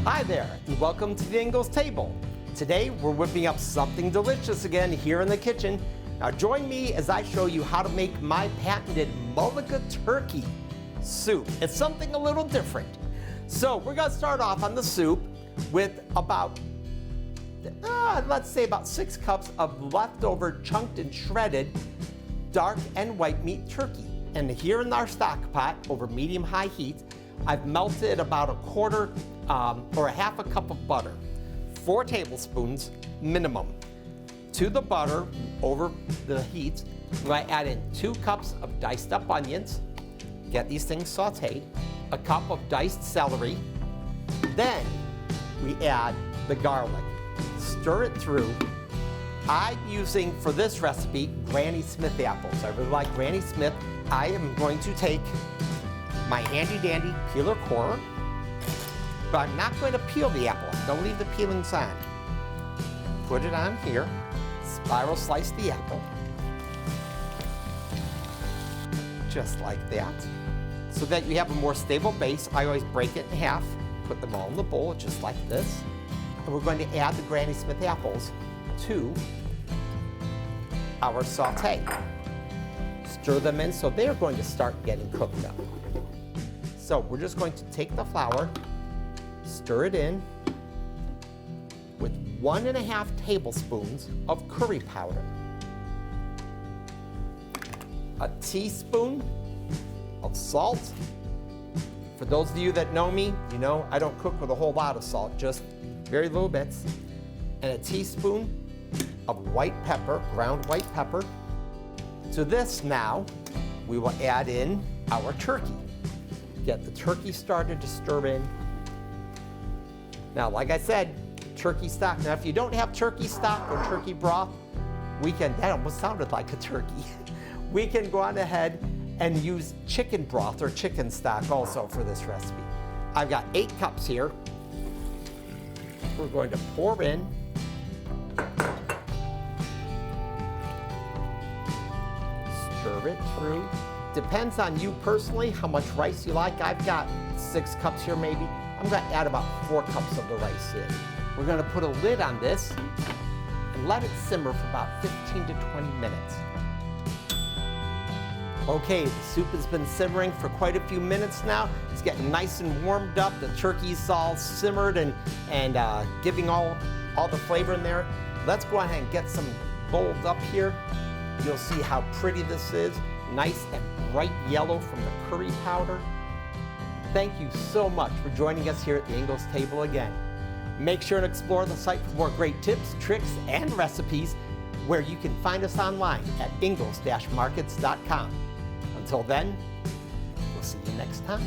Hi there, and welcome to the Ingles table. Today, we're whipping up something delicious again here in the kitchen. Now join me as I show you how to make my patented Mulligaturkey soup. It's something a little different. So we're gonna start off on the soup with about, let's say about 6 cups of leftover chunked and shredded dark and white meat turkey. And here in our stock pot over medium-high heat, I've melted about a quarter or a half a cup of butter, 4 tablespoons minimum. To the butter over the heat, I add in 2 cups of diced up onions, get these things sauteed, a cup of diced celery, then we add the garlic, stir it through. I'm using, for this recipe, Granny Smith apples. I really like Granny Smith. I am going to take my handy dandy peeler corer, but I'm not going to peel the apple. Don't leave the peelings on. Put it on here, spiral slice the apple, just like that. So that you have a more stable base, I always break it in half, put them all in the bowl just like this. And we're going to add the Granny Smith apples to our sauté. Stir them in so they're going to start getting cooked up. So we're just going to take the flour, stir it in with 1.5 tablespoons of curry powder, a teaspoon of salt. For those of you that know me, you know I don't cook with a whole lot of salt, just very little bits, and a teaspoon of white pepper, ground white pepper. To this now, we will add in our turkey. Get the turkey started to stir in. Now, like I said, turkey stock. Now, if you don't have turkey stock or turkey broth, that almost sounded like a turkey. We can go on ahead and use chicken broth or chicken stock also for this recipe. I've got 8 cups here. We're going to pour in stir it through. Depends on you personally, how much rice you like. I've got 6 cups here maybe. I'm gonna add about 4 cups of the rice in. We're gonna put a lid on this and let it simmer for about 15 to 20 minutes. Okay, the soup has been simmering for quite a few minutes now. It's getting nice and warmed up. The turkey's all simmered and giving all the flavor in there. Let's go ahead and get some bowled up here. You'll see how pretty this is. Nice and bright yellow from the curry powder. Thank you so much for joining us here at the Ingles table again. Make sure to explore the site for more great tips, tricks, and recipes, where you can find us online at ingles-markets.com. Until then, we'll see you next time.